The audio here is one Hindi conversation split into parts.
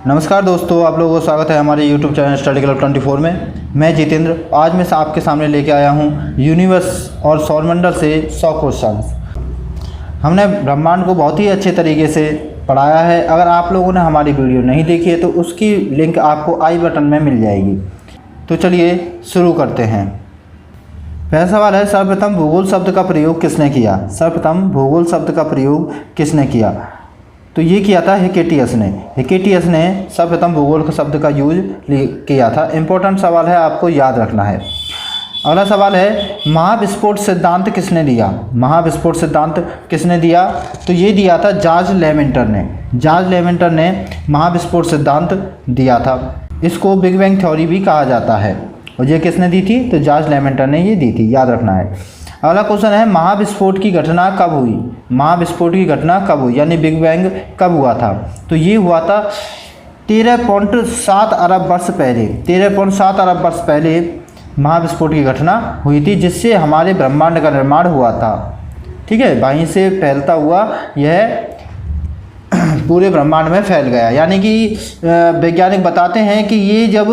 नमस्कार दोस्तों, आप लोगों को स्वागत है हमारे YouTube चैनल स्टडी क्लब 24 में। मैं जितेंद्र आज मैं आपके सामने लेके आया हूँ यूनिवर्स और सौरमंडल से 100 क्वेश्चंस। हमने ब्रह्मांड को बहुत ही अच्छे तरीके से पढ़ाया है। अगर आप लोगों ने हमारी वीडियो नहीं देखी है तो उसकी लिंक आपको आई बटन में मिल जाएगी। तो चलिए शुरू करते हैं। पहला सवाल है, सर्वप्रथम भूगोल शब्द का प्रयोग किसने किया? सर्वप्रथम भूगोल शब्द का प्रयोग किसने किया? तो ये किया था हिकेटियस ने। हिकेटियस ने सर्वप्रथम भूगोल शब्द का यूज किया था। इम्पोर्टेंट सवाल है, आपको याद रखना है। अगला सवाल है, महाविस्फोट सिद्धांत किसने दिया? महाविस्फोट सिद्धांत किसने दिया? तो ये दिया था जॉर्ज लेमेंटर ने। जॉर्ज लेमेंटर ने महाविस्फोट सिद्धांत दिया था। इसको बिग बैंग थ्योरी भी कहा जाता है। और ये किसने दी थी? तो जॉर्ज लेमेंटर ने ये दी थी, याद रखना है। अगला क्वेश्चन है, महाविस्फोट की घटना कब हुई? महाविस्फोट की घटना कब हुई, यानी बिग बैंग कब हुआ था? तो ये हुआ था 13.7 अरब वर्ष पहले। 13.7 अरब वर्ष पहले महाविस्फोट की घटना हुई थी, जिससे हमारे ब्रह्मांड का निर्माण हुआ था। ठीक है, वहीं से फैलता हुआ यह पूरे ब्रह्मांड में फैल गया। यानी कि वैज्ञानिक बताते हैं कि ये जब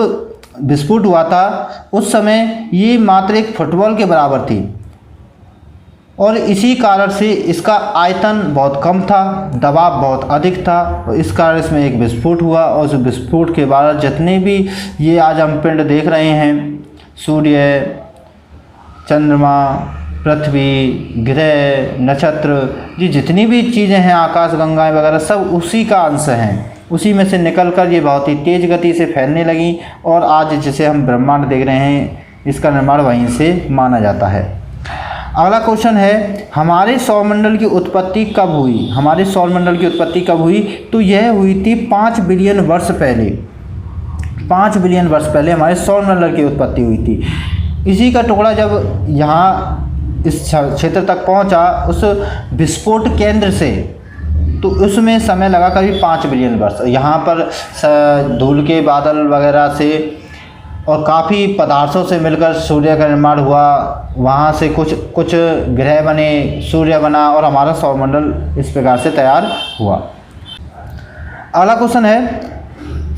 विस्फोट हुआ था उस समय ये मात्र एक फुटबॉल के बराबर थी और इसी कारण से इसका आयतन बहुत कम था, दबाव बहुत अधिक था और इस कारण इसमें एक विस्फोट हुआ। और उस विस्फोट के बाद जितने भी ये आज हम पिंड देख रहे हैं, सूर्य, चंद्रमा, पृथ्वी, ग्रह, नक्षत्र, ये जितनी भी चीज़ें हैं, आकाशगंगाएं वगैरह, सब उसी का अंश हैं। उसी में से निकलकर ये बहुत ही तेज़ गति से फैलने लगी और आज जिसे हम ब्रह्मांड देख रहे हैं इसका निर्माण वहीं से माना जाता है। अगला क्वेश्चन है, हमारे सौरमंडल की उत्पत्ति कब हुई? हमारे सौरमंडल की उत्पत्ति कब हुई? तो यह हुई थी 5 बिलियन वर्ष पहले। 5 बिलियन वर्ष पहले हमारे सौरमंडल की उत्पत्ति हुई थी। इसी का टुकड़ा जब यहाँ इस क्षेत्र तक पहुँचा उस विस्फोट केंद्र से, तो उसमें समय लगा करीब 5 बिलियन वर्ष। यहाँ पर धूल के बादल वगैरह से और काफ़ी पदार्थों से मिलकर सूर्य का निर्माण हुआ। वहाँ से कुछ ग्रह बने, सूर्य बना और हमारा सौरमंडल इस प्रकार से तैयार हुआ। अगला क्वेश्चन है,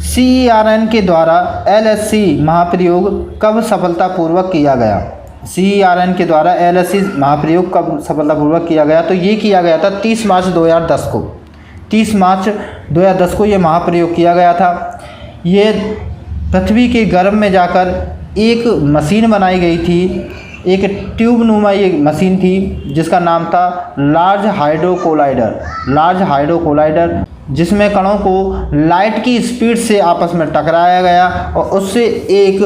CERN के द्वारा LHC महाप्रयोग कब सफलतापूर्वक किया गया? CERN के द्वारा LHC महाप्रयोग कब सफलतापूर्वक किया गया? तो ये किया गया था 30 मार्च 2010 को। 30 मार्च 2010 को ये महाप्रयोग किया गया था। ये पृथ्वी के गर्भ में जाकर एक मशीन बनाई गई थी, एक ट्यूब नुमा ये मशीन थी जिसका नाम था large hydro collider. Large hydro collider, जिसमें कणों को लाइट की स्पीड से आपस में टकराया गया और उससे एक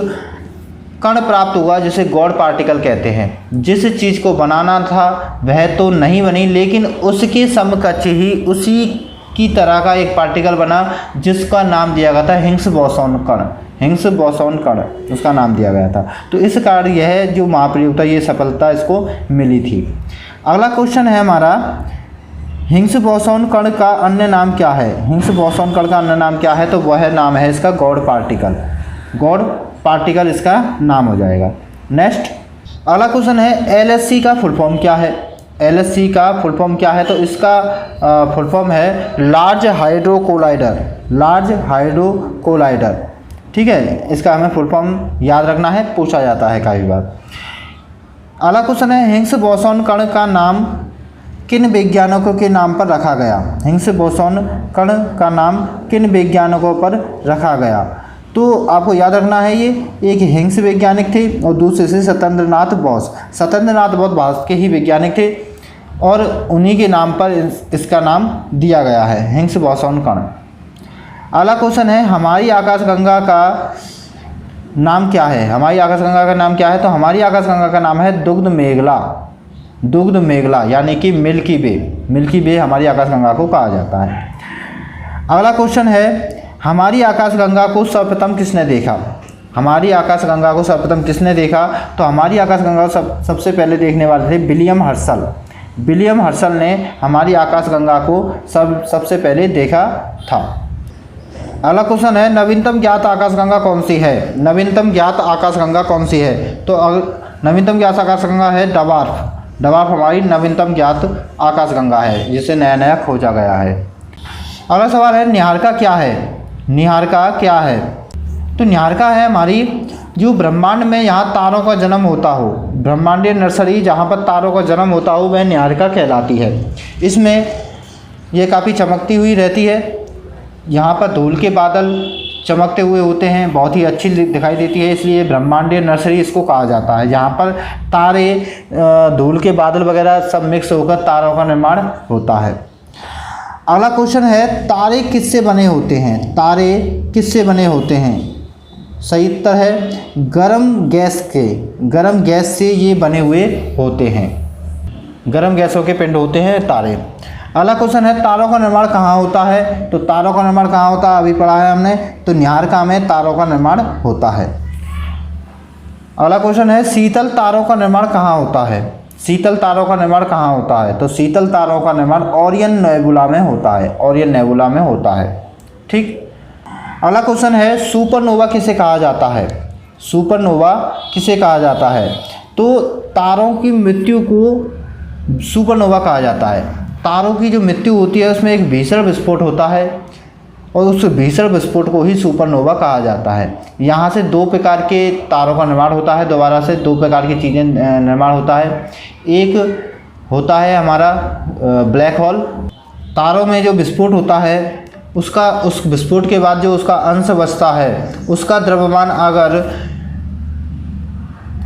कण प्राप्त हुआ जिसे गॉड पार्टिकल कहते हैं। जिस चीज़ को बनाना था वह तो नहीं बनी, लेकिन उसके समकक्ष ही उसी की तरह का एक पार्टिकल बना जिसका नाम दिया गया था हिग्स बोसॉन कण। हिग्स बोसॉन कण उसका नाम दिया गया था। तो इस कारण यह जो महाप्रयोग था ये सफलता इसको मिली थी। अगला क्वेश्चन है हमारा, हिग्स बोसॉन कण का अन्य नाम क्या है? हिग्स बोसॉन कण का अन्य नाम क्या है? तो वह नाम है इसका गॉड पार्टिकल। गॉड पार्टिकल इसका नाम हो जाएगा। नेक्स्ट अगला क्वेश्चन है, LHC का फुल फॉर्म क्या है? LHC का फुल फॉर्म क्या है? तो इसका फुल फॉर्म है large hydro collider. Large hydro collider, ठीक है, इसका हमें फुल फॉर्म याद रखना है, पूछा जाता है काफ़ी बार। अगला क्वेश्चन है, हिग्स बोसॉन कण का नाम किन वैज्ञानिकों के नाम पर रखा गया? हिग्स बोसॉन कण का नाम किन वैज्ञानिकों पर रखा गया? तो आपको याद रखना है, ये एक हिग्स वैज्ञानिक थे और दूसरे से सत्येंद्रनाथ बोस। सत्येंद्रनाथ बोस भारत के ही वैज्ञानिक थे और उन्हीं के नाम पर इसका नाम दिया गया है, हिग्स बोसॉन कण। अगला क्वेश्चन है, हमारी आकाशगंगा का नाम क्या है? हमारी आकाशगंगा का नाम क्या है? तो हमारी आकाशगंगा का नाम है दुग्ध मेघला। दुग्ध मेघला यानी कि मिल्की वे। मिल्की वे हमारी आकाशगंगा को कहा जाता है। अगला क्वेश्चन है, हमारी आकाशगंगा को सर्वप्रथम किसने देखा? हमारी आकाशगंगा को सर्वप्रथम किसने देखा? तो हमारी आकाशगंगा को सबसे पहले देखने वाले थे विलियम हर्शल। विलियम हर्शल ने हमारी आकाशगंगा को सबसे पहले देखा था। अगला क्वेश्चन है, नवीनतम ज्ञात आकाशगंगा कौन सी है? नवीनतम ज्ञात आकाशगंगा कौन सी है? तो नवीनतम ज्ञात आकाशगंगा है डवार्फ। डवार्फ हमारी नवीनतम ज्ञात आकाशगंगा है जिसे नया नया खोजा गया है। अगला सवाल है, निहारिका क्या है? निहारिका क्या है? तो निहारिका है हमारी जो ब्रह्मांड में यहाँ तारों का जन्म होता हो, ब्रह्मांडीय नर्सरी जहाँ पर तारों का जन्म होता हो वह निहारिका कहलाती है। इसमें यह काफ़ी चमकती हुई रहती है। यहाँ पर धूल के बादल चमकते हुए होते हैं, बहुत ही अच्छी दिखाई देती है, इसलिए ब्रह्मांडीय नर्सरी इसको कहा जाता है। जहाँ पर तारे, धूल के बादल वगैरह सब मिक्स होकर तारों का निर्माण होता है। अगला क्वेश्चन है, तारे किससे बने होते हैं? तारे किससे बने होते हैं? सही उत्तर है गर्म गैस के, गर्म गैस से ये बने हुए होते हैं। गर्म गैसों के पिंड होते हैं तारे। अगला क्वेश्चन है, तारों का निर्माण कहाँ होता है? तो तारों का निर्माण कहाँ होता है? अभी पढ़ा है हमने, तो निहारिका में तारों का निर्माण होता है। अगला क्वेश्चन है, शीतल तारों का निर्माण कहाँ होता है? शीतल तारों का निर्माण कहाँ होता है? तो शीतल तारों का निर्माण ओरियन नेबुला में होता है, ओरियन नेबुला में होता है। ठीक। अगला क्वेश्चन है, सुपरनोवा किसे कहा जाता है? सुपरनोवा किसे कहा जाता है? तो तारों की मृत्यु को सुपरनोवा कहा जाता है। तारों की जो मृत्यु होती है उसमें एक भीषण विस्फोट होता है और उस भीषण विस्फोट को ही सुपरनोवा कहा जाता है। यहाँ से दो प्रकार के तारों का निर्माण होता है, दोबारा से दो प्रकार की चीज़ें निर्माण होता है। एक होता है हमारा ब्लैक होल। तारों में जो विस्फोट होता है उसका, उस विस्फोट के बाद जो उसका अंश बचता है उसका द्रव्यमान अगर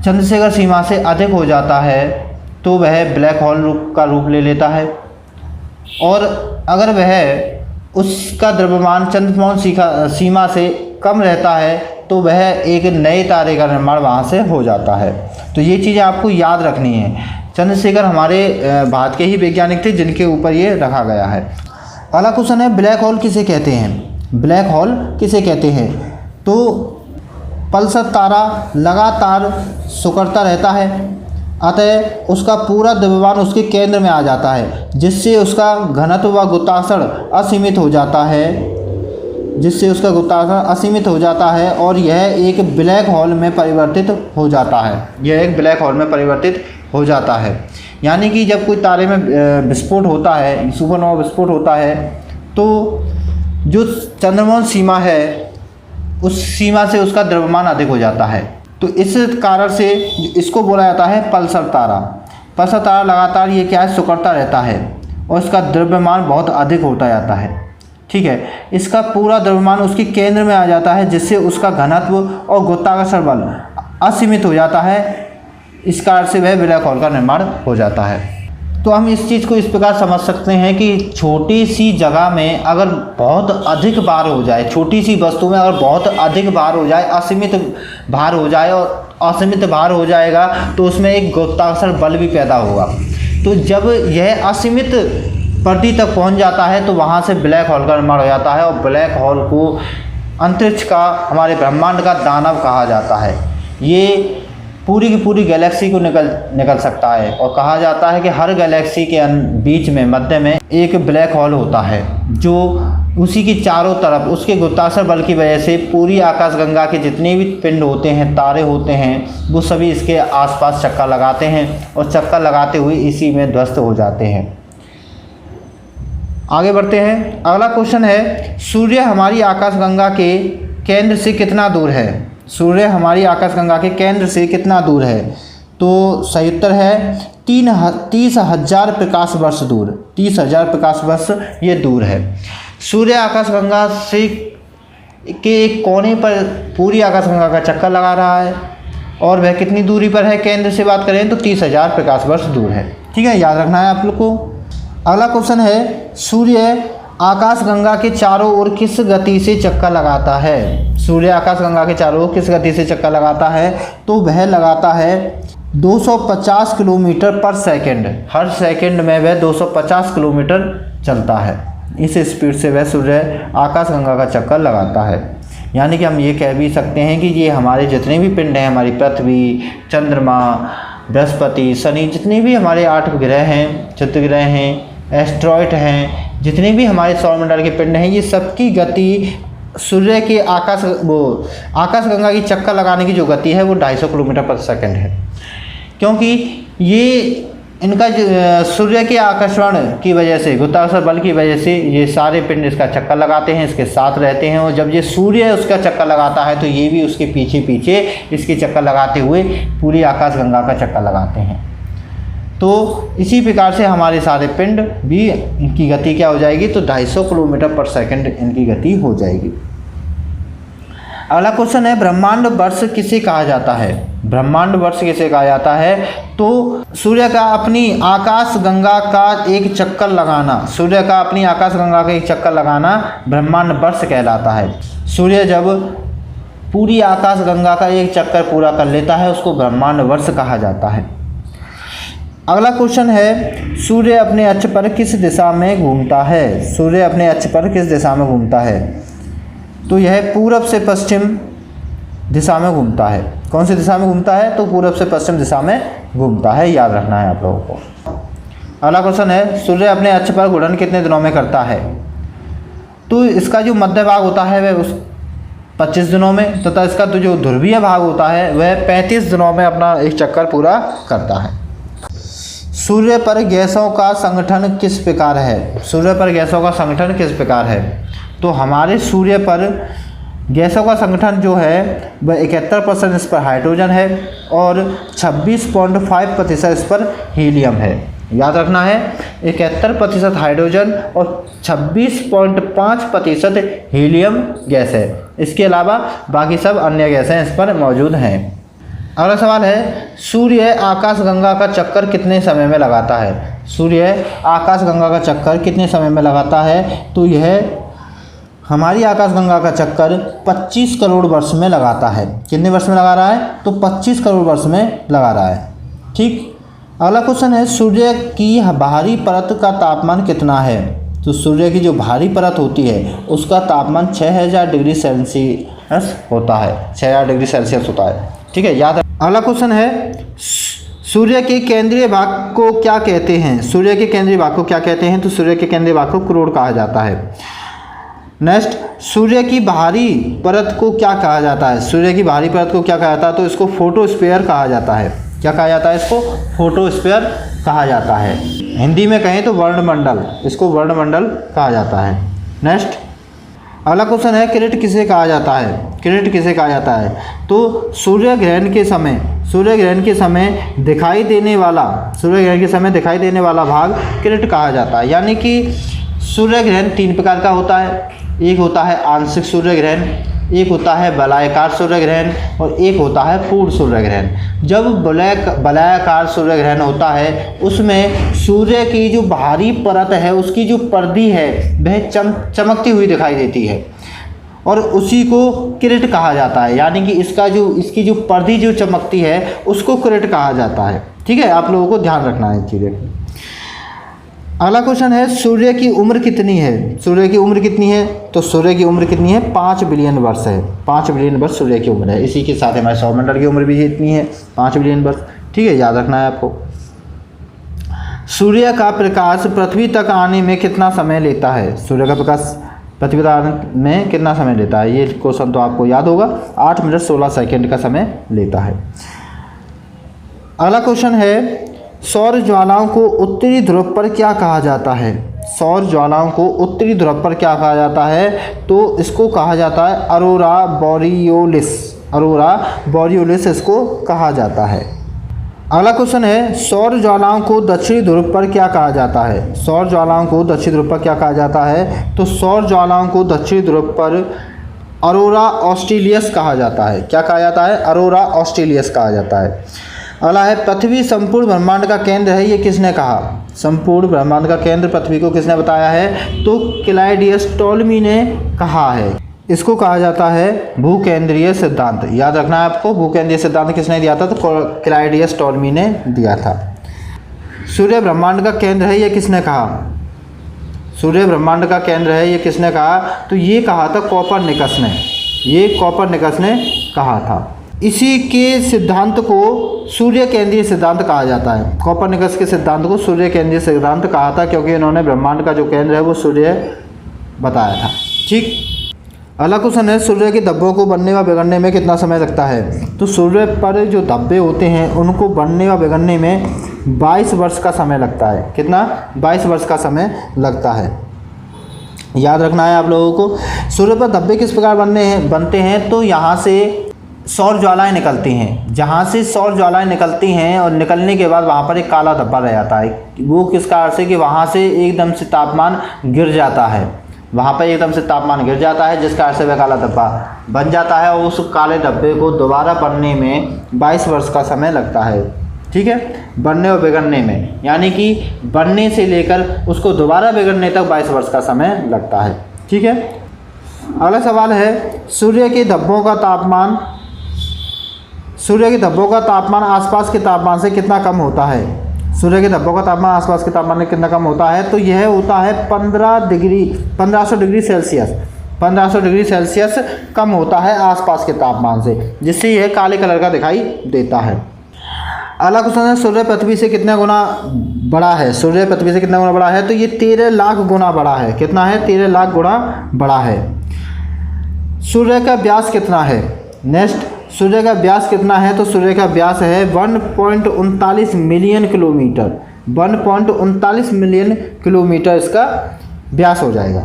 चंद्रशेखर सीमा से अधिक हो जाता है तो वह ब्लैक होल का रूप ले लेता है, और अगर वह उसका द्रव्यमान चंद्रमोहन सीमा से कम रहता है तो वह एक नए तारे का निर्माण वहाँ से हो जाता है। तो ये चीज़ें आपको याद रखनी है। चंद्रशेखर हमारे भारत के ही वैज्ञानिक थे जिनके ऊपर ये रखा गया है। अगला क्वेश्चन है, ब्लैक होल किसे कहते हैं? ब्लैक होल किसे कहते हैं? तो पल्सर तारा लगातार सिकुड़ता रहता है, अतः उसका पूरा द्रव्यमान उसके केंद्र में आ जाता है, जिससे उसका घनत्व व गुरुत्वाकर्षण असीमित हो जाता है, जिससे उसका गुरुत्वाकर्षण असीमित हो जाता है और यह एक ब्लैक होल में परिवर्तित हो जाता है। यह एक ब्लैक होल में परिवर्तित हो जाता है। यानी कि जब कोई तारे में विस्फोट होता है, सुपरनोवा विस्फोट होता है, तो जो चंद्रमोहन सीमा है उस सीमा से उसका द्रव्यमान अधिक हो जाता है। तो इस कारण से इसको बोला जाता है पल्सर तारा। पल्सर तारा लगातार ये क्या है, सिकुड़ता रहता है और इसका द्रव्यमान बहुत अधिक होता जाता है। ठीक है, इसका पूरा द्रव्यमान उसके केंद्र में आ जाता है, जिससे उसका घनत्व और गुरुत्वाकर्षण बल असीमित हो जाता है। इस कारण से वह ब्लैक होल का निर्माण हो जाता है। तो हम इस चीज़ को इस प्रकार समझ सकते हैं कि छोटी सी जगह में अगर बहुत अधिक भार हो जाए, छोटी सी वस्तु में अगर बहुत अधिक भार हो जाए, असीमित भार हो जाए और असीमित भार हो जाएगा तो उसमें एक गुरुत्वाकर्षण बल भी पैदा होगा। तो जब यह असीमित परिधि तक पहुंच जाता है तो वहाँ से ब्लैक होल का निर्माण हो जाता है, और ब्लैक होल को अंतरिक्ष का, हमारे ब्रह्मांड का दानव कहा जाता है। ये पूरी की पूरी गैलेक्सी को निकल सकता है, और कहा जाता है कि हर गैलेक्सी के बीच में, मध्य में एक ब्लैक होल होता है, जो उसी की चारों तरफ उसके गुरुत्वाकर्षण बल की वजह से पूरी आकाशगंगा के जितने भी पिंड होते हैं, तारे होते हैं, वो सभी इसके आसपास चक्कर लगाते हैं और चक्कर लगाते हुए इसी में ध्वस्त हो जाते हैं। आगे बढ़ते हैं। अगला क्वेश्चन है, सूर्य हमारी आकाशगंगा के केंद्र से कितना दूर है? सूर्य हमारी आकाशगंगा के केंद्र से कितना दूर है? तो सही उत्तर है 30,000 प्रकाश वर्ष दूर। 30,000 प्रकाश वर्ष ये दूर है। सूर्य आकाशगंगा से के एक कोने पर पूरी आकाशगंगा का चक्कर लगा रहा है, और वह कितनी दूरी पर है? केंद्र से बात करें तो 30,000 प्रकाश वर्ष दूर है। ठीक है, याद रखना है आप लोग को। अगला क्वेश्चन है, सूर्य आकाशगंगा के चारों ओर किस गति से चक्कर लगाता है? सूर्य आकाशगंगा के चारों ओर किस गति से चक्कर लगाता है? तो वह लगाता है 250 किलोमीटर पर सेकंड। हर सेकंड में वह 250 किलोमीटर चलता है। इस स्पीड से वह सूर्य आकाशगंगा का चक्कर लगाता है। यानी कि हम ये कह भी सकते हैं कि ये हमारे जितने भी पिंड हैं, हमारी पृथ्वी, चंद्रमा, बृहस्पति, शनि, जितने भी हमारे 8 ग्रह हैं, चित्रग्रह हैं, एस्ट्रॉइड हैं, जितने भी हमारे सौरमंडल के पिंड हैं, ये सबकी गति सूर्य के आकाशगंगा की चक्कर लगाने की जो गति है वो 250 किलोमीटर पर सेकंड है। क्योंकि ये इनका सूर्य के आकर्षण की वजह से, गुरुत्वाकर्षण बल की वजह से ये सारे पिंड इसका चक्कर लगाते हैं, इसके साथ रहते हैं, और जब ये सूर्य उसका चक्कर लगाता है तो ये भी उसके पीछे पीछे इसके चक्कर लगाते हुए पूरी आकाशगंगा का चक्कर लगाते हैं। तो इसी प्रकार से हमारे सारे पिंड भी, इनकी गति क्या हो जाएगी, तो 250 किलोमीटर पर सेकंड इनकी गति हो जाएगी। अगला क्वेश्चन है, ब्रह्मांड वर्ष किसे कहा जाता है? ब्रह्मांड वर्ष किसे कहा जाता है? तो सूर्य का अपनी आकाश गंगा का एक चक्कर लगाना, सूर्य का अपनी आकाश गंगा का एक चक्कर लगाना ब्रह्मांड वर्ष कहलाता है। सूर्य जब पूरी आकाश गंगा का एक चक्कर पूरा कर लेता है उसको ब्रह्मांड वर्ष कहा जाता है। अगला क्वेश्चन है, सूर्य अपने अक्ष पर किस दिशा में घूमता है? सूर्य अपने अक्ष पर किस दिशा में घूमता है? तो यह पूरब से पश्चिम दिशा में घूमता है। कौन सी दिशा में घूमता है? तो पूरब से पश्चिम दिशा में घूमता है, याद रखना है आप लोगों को। अगला क्वेश्चन है, सूर्य अपने अक्ष पर घूर्णन कितने दिनों में करता है? तो इसका जो मध्य भाग होता है वह 25 दिनों में, तथा इसका तो जो ध्रुवीय भाग होता है वह 35 दिनों में अपना एक चक्कर पूरा करता है। सूर्य पर गैसों का संगठन किस प्रकार है? सूर्य पर गैसों का संगठन किस प्रकार है? तो हमारे सूर्य पर गैसों का संगठन जो है वह 71% इस पर हाइड्रोजन है और 26.5% इस पर हीलियम है। याद रखना है, 71% हाइड्रोजन और 26.5% हीलियम गैस है। इसके अलावा बाकी सब अन्य गैसें इस पर मौजूद हैं। अगला सवाल है, सूर्य आकाशगंगा का चक्कर कितने समय में लगाता है? सूर्य आकाशगंगा का चक्कर कितने समय में लगाता है? तो यह हमारी आकाशगंगा का चक्कर 25 करोड़ वर्ष में लगाता है। कितने वर्ष में लगा रहा है? तो 25 करोड़ वर्ष में लगा रहा है। ठीक। अगला क्वेश्चन है, सूर्य की बाहरी परत का तापमान कितना है? तो सूर्य की जो बाहरी परत होती है उसका तापमान 6000 डिग्री सेल्सियस होता है। 6000 डिग्री सेल्सियस होता है। ठीक है, याद। अगला क्वेश्चन है, सूर्य के केंद्रीय भाग को क्या कहते हैं? सूर्य के केंद्रीय भाग को क्या कहते हैं? तो सूर्य के केंद्रीय भाग को करोड़ कहा जाता है। नेक्स्ट, सूर्य की बाहरी परत को क्या कहा जाता है? सूर्य की बाहरी परत को क्या कहा जाता है? तो इसको फोटोस्फीयर कहा जाता है। क्या कहा जाता है? इसको फोटोस्फीयर कहा जाता है। हिंदी में कहें तो वर्णमंडल, इसको वर्णमंडल कहा जाता है। नेक्स्ट, अगला क्वेश्चन है, किरीट किसे कहा जाता है? किरीट किसे कहा जाता है? तो सूर्य ग्रहण के समय दिखाई देने वाला भाग किरीट कहा जाता है। यानी कि सूर्य ग्रहण 3 प्रकार का होता है। एक होता है आंशिक सूर्य ग्रहण, एक होता है वलयाकार सूर्य ग्रहण और एक होता है पूर्ण सूर्य ग्रहण। जब वलयाकार सूर्य ग्रहण होता है उसमें सूर्य की जो बाहरी परत है, उसकी जो पर्दी है वह चमकती हुई दिखाई देती है और उसी को किरीट कहा जाता है। यानी कि इसकी जो पर्दी जो चमकती है उसको किरीट कहा जाता है। ठीक है, आप लोगों को ध्यान रखना है चीज़ें। अगला क्वेश्चन है, सूर्य की उम्र कितनी है? सूर्य की उम्र कितनी है? तो सूर्य की उम्र कितनी है? 5 बिलियन वर्ष है। 5 बिलियन वर्ष सूर्य की उम्र है। इसी के साथ हमारे सौरमंडल की उम्र भी इतनी है, 5 बिलियन वर्ष। ठीक है, याद रखना है आपको। सूर्य का प्रकाश पृथ्वी तक आने में कितना समय लेता है? सूर्य का प्रकाश पृथ्वी तक आने में कितना समय लेता है? ये क्वेश्चन तो आपको याद होगा, 8 मिनट 16 सेकेंड का समय लेता है। अगला क्वेश्चन है, सौर ज्वालाओं को उत्तरी ध्रुव पर क्या कहा जाता है? सौर ज्वालाओं को उत्तरी ध्रुव पर क्या कहा जाता है? तो इसको कहा जाता है अरोरा बोरियोलिस। अरोरा बोरियोलिस इसको कहा जाता है। अगला क्वेश्चन है, सौर ज्वालाओं को दक्षिणी ध्रुव पर क्या कहा जाता है? सौर ज्वालाओं को दक्षिणी ध्रुव पर क्या कहा जाता है? तो सौर ज्वालाओं को दक्षिणी ध्रुव पर अरोरा ऑस्ट्रेलियस कहा जाता है। क्या कहा जाता है? अरोरा ऑस्ट्रेलियस कहा जाता है। अगला है, पृथ्वी संपूर्ण ब्रह्मांड का केंद्र है, ये किसने कहा? संपूर्ण ब्रह्मांड का केंद्र पृथ्वी को किसने बताया है? तो क्लाइडियस टोल्मी ने कहा है। इसको कहा जाता है भूकेंद्रीय सिद्धांत। याद रखना है आपको, भूकेंद्रीय सिद्धांत किसने दिया था? तो क्लाइडियस टोल्मी ने दिया था। सूर्य ब्रह्मांड का केंद्र है, ये किसने कहा? सूर्य ब्रह्मांड का केंद्र है, ये किसने कहा? तो ये कहा था कोपरनिकस ने। ये कोपरनिकस ने कहा था। इसी के सिद्धांत को सूर्य केंद्रीय सिद्धांत कहा जाता है। कोपरनिकस के सिद्धांत को सूर्य केंद्रीय सिद्धांत कहा था क्योंकि इन्होंने ब्रह्मांड का जो केंद्र है वो सूर्य बताया था। ठीक। अगला क्वेश्चन है, सूर्य के धब्बों को बनने व बिगड़ने में कितना समय लगता है? तो सूर्य पर जो धब्बे होते हैं उनको बनने व बिगड़ने में 22 वर्ष का समय लगता है। कितना? 22 वर्ष का समय लगता है। याद रखना है आप लोगों को। सूर्य पर धब्बे किस प्रकार बनते हैं? तो यहाँ से सौर ज्वालाएँ निकलती हैं। जहाँ से सौर ज्वालाएँ निकलती हैं और निकलने के बाद वहाँ पर एक काला धब्बा रह जाता है। वो किस कारण से? कि वहाँ से एकदम से तापमान गिर जाता है, वहाँ पर एकदम से तापमान गिर जाता है, जिस कारण से वह काला धब्बा बन जाता है। और उस काले धब्बे को दोबारा बनने में 22 वर्ष का समय लगता है। ठीक है, बनने और बिगड़ने में, यानी कि बनने से लेकर उसको दोबारा बिगड़ने तक 22 वर्ष का समय लगता है। ठीक है। अगला सवाल है, सूर्य के धब्बों का तापमान आसपास के तापमान से कितना कम होता है? सूर्य के धब्बों का तापमान आसपास के तापमान में कितना कम होता है? तो यह होता है 1500 डिग्री सेल्सियस कम होता है आसपास के तापमान से, जिससे यह काले कलर का दिखाई देता है। अगला क्वेश्चन है, सूर्य पृथ्वी से कितना गुना बड़ा है? सूर्य पृथ्वी से कितना गुना बड़ा है? तो ये 13 लाख गुना बड़ा है। कितना है? 13 लाख गुना बड़ा है। सूर्य का व्यास कितना है? नेक्स्ट, सूर्य का व्यास कितना है? तो सूर्य का व्यास है 1.39 मिलियन किलोमीटर। 1.39 मिलियन किलोमीटर इसका व्यास हो जाएगा।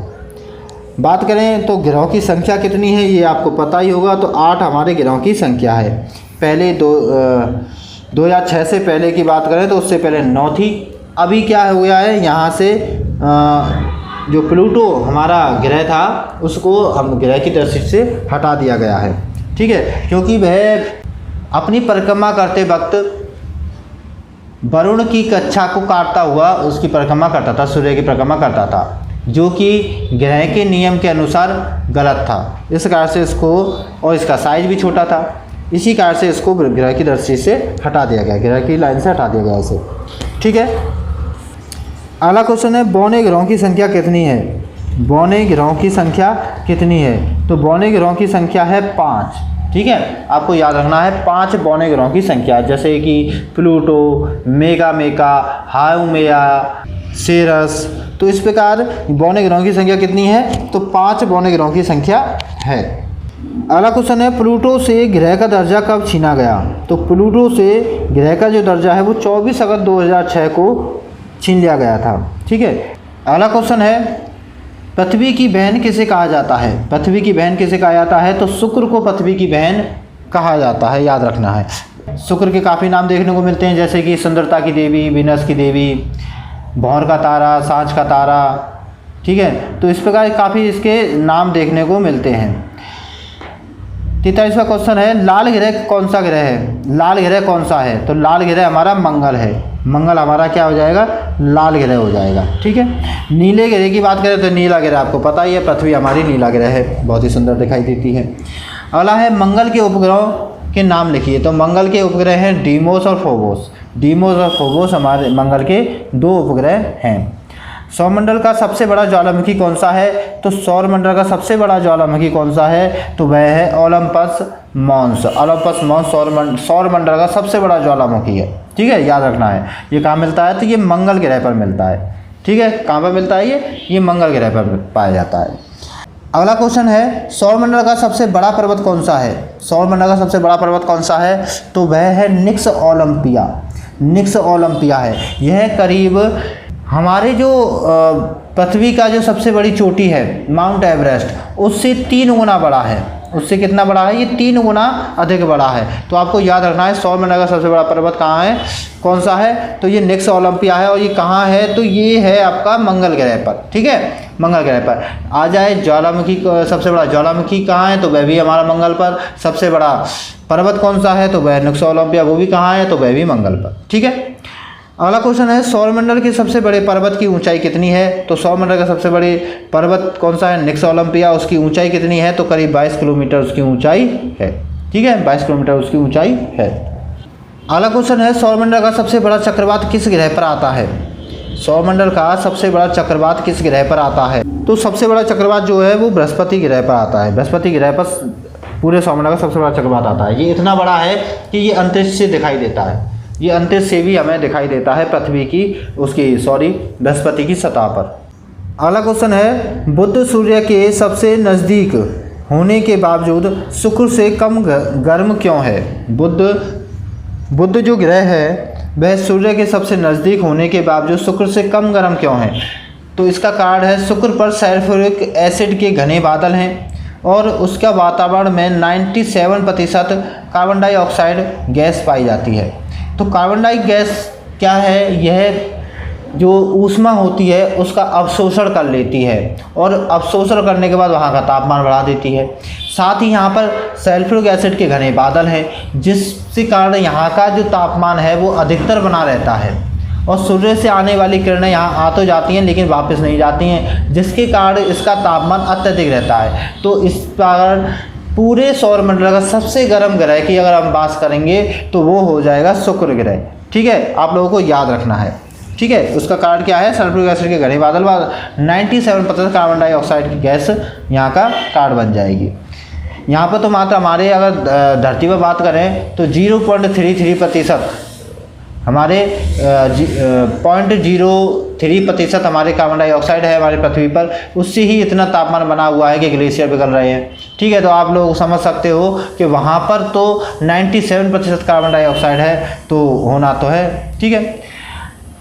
बात करें तो ग्रहों की संख्या कितनी है, ये आपको पता ही होगा। तो 8 हमारे ग्रहों की संख्या है। पहले 2006 से पहले की बात करें तो उससे पहले 9 थी। अभी क्या हो गया है, यहाँ से जो प्लूटो हमारा ग्रह था उसको हम ग्रह की दृष्टि से हटा दिया गया है। ठीक है, क्योंकि वह अपनी परिक्रमा करते वक्त वरुण की कक्षा को काटता हुआ उसकी परिक्रमा करता था, सूर्य की परिक्रमा करता था, जो कि ग्रह के नियम के अनुसार गलत था। इस कारण से इसको, और इसका साइज भी छोटा था, इसी कारण से इसको ग्रह की दृष्टि से हटा दिया गया, ग्रह की लाइन से हटा दिया गया इसे। ठीक है। अगला क्वेश्चन है, बौने ग्रहों की संख्या कितनी है? बौने ग्रहों की संख्या कितनी है? तो बौने ग्रहों की संख्या है 5। ठीक है, आपको याद रखना है 5 बौने ग्रहों की संख्या, जैसे कि प्लूटो, मेगा, हाउमेया, सेरस। तो इस प्रकार बौने ग्रहों की संख्या कितनी है? तो 5 बौने ग्रहों की संख्या है। अगला क्वेश्चन है, प्लूटो से ग्रह का दर्जा कब छीना गया? तो प्लूटो से ग्रह का जो दर्जा है वो 24 अगस्त 2006 को छीन लिया गया था। ठीक है। अगला क्वेश्चन है, पृथ्वी की बहन किसे कहा जाता है? पृथ्वी की बहन किसे कहा जाता है? तो शुक्र को पृथ्वी की बहन कहा जाता है, याद रखना है। शुक्र के काफ़ी नाम देखने को मिलते हैं, जैसे कि सुंदरता की देवी, विनस की देवी, भौर का तारा, सांझ का तारा। ठीक है, तो इस प्रकार काफ़ी इसके नाम देखने को मिलते हैं। 43वां क्वेश्चन है, लाल ग्रह कौन सा ग्रह है? लाल ग्रह कौन सा है? तो लाल ग्रह हमारा मंगल है। मंगल हमारा क्या हो जाएगा? लाल ग्रह हो जाएगा। ठीक है। नीले ग्रह की बात करें तो नीला ग्रह आपको पता ही है, पृथ्वी हमारी नीला ग्रह है, बहुत ही सुंदर दिखाई देती है। अगला है, मंगल के उपग्रहों के नाम लिखिए। तो मंगल के उपग्रह हैं डीमोस और फोबोस। डीमोस और फोबोस हमारे मंगल के 2 उपग्रह हैं। सौरमंडल का सबसे बड़ा ज्वालामुखी कौन सा है? तो सौरमंडल का सबसे बड़ा ज्वालामुखी कौन सा है? तो वह है ओलंपस मॉन्स। ओलंपस मॉन्स सौरमंडल का सबसे बड़ा ज्वालामुखी है। ठीक है, याद रखना है। ये कहाँ मिलता है? तो ये मंगल ग्रह पर मिलता है। ठीक है, कहाँ पर मिलता है? ये मंगल ग्रह पर पाया जाता है। अगला क्वेश्चन है, सौरमंडल का सबसे बड़ा पर्वत कौन सा है? सौरमंडल का सबसे बड़ा पर्वत कौन सा है? तो वह है निक्स ओलंपिया। निक्स ओलंपिया है। यह करीब हमारे जो पृथ्वी का जो सबसे बड़ी चोटी है माउंट एवरेस्ट, उससे 3 गुना बड़ा है। उससे कितना बड़ा है? ये 3 गुना अधिक बड़ा है। तो आपको याद रखना है सौरमंडल का सबसे बड़ा पर्वत कहाँ है, कौन सा है? तो ये निक्स ओलंपिया है। और ये कहाँ है? तो ये है आपका मंगल ग्रह पर। ठीक है, मंगल ग्रह पर। आ जाए ज्वालामुखी, सबसे बड़ा ज्वालामुखी कहाँ है? तो वह भी हमारा मंगल पर। सबसे बड़ा पर्वत कौन सा है? तो वह निक्स ओलंपिया, वो भी कहाँ है? तो वह भी मंगल पर। ठीक है। अगला क्वेश्चन है, सौरमंडल के सबसे बड़े पर्वत की ऊंचाई कितनी है? तो सौरमंडल का सबसे बड़े पर्वत कौन सा है? निक्स ओलंपिया। उसकी ऊंचाई कितनी है? तो करीब 22 किलोमीटर उसकी ऊंचाई है। ठीक है, 22 किलोमीटर उसकी ऊंचाई है। अगला क्वेश्चन है, सौरमंडल का सबसे बड़ा चक्रवात किस ग्रह पर आता है? सौरमंडल का सबसे बड़ा चक्रवात किस ग्रह पर आता है? तो सबसे बड़ा चक्रवात जो है वो बृहस्पति ग्रह पर आता है। बृहस्पति ग्रह पर पूरे सौरमंडल का सबसे बड़ा चक्रवात आता है। ये इतना बड़ा है कि ये अंतरिक्ष से दिखाई देता है। ये अंतरिक्ष से भी हमें दिखाई देता है पृथ्वी की, बृहस्पति की सतह पर। अगला क्वेश्चन है, बुध सूर्य के सबसे नज़दीक होने के बावजूद शुक्र से कम गर्म क्यों है? बुध जो ग्रह है वह सूर्य के सबसे नज़दीक होने के बावजूद शुक्र से कम गर्म क्यों है? तो इसका कारण है शुक्र पर सल्फ्यूरिक एसिड के घने बादल हैं और उसका वातावरण में 97% कार्बन डाइऑक्साइड गैस पाई जाती है। तो कार्बन डाई गैस क्या है? यह जो ऊष्मा होती है उसका अवशोषण कर लेती है और अवशोषण करने के बाद वहाँ का तापमान बढ़ा देती है। साथ ही यहाँ पर सल्फ्यूरिक एसिड के घने बादल हैं जिसके कारण यहाँ का जो तापमान है वो अधिकतर बना रहता है और सूर्य से आने वाली किरणें यहाँ आ तो जाती हैं लेकिन वापस नहीं जाती हैं, जिसके कारण इसका तापमान अत्यधिक रहता है। तो इस कारण पूरे सौरमंडल का सबसे गर्म ग्रह की अगर हम बात करेंगे तो वो हो जाएगा शुक्र ग्रह। ठीक है, आप लोगों को याद रखना है। ठीक है, उसका कारण क्या है? सल्फ्यूरिक एसिड के घने बादल 97% कार्बन डाइऑक्साइड की गैस यहाँ का कारण बन जाएगी। यहाँ पर तो मात्र हमारे अगर धरती पर बात करें तो 0.33% हमारे 0.03% हमारे कार्बन डाइऑक्साइड है हमारी पृथ्वी पर, उससे ही इतना तापमान बना हुआ है कि ग्लेशियर पिघल रहे हैं। ठीक है, तो आप लोग समझ सकते हो कि वहाँ पर तो 97% कार्बन डाइऑक्साइड है, तो होना तो है। ठीक है,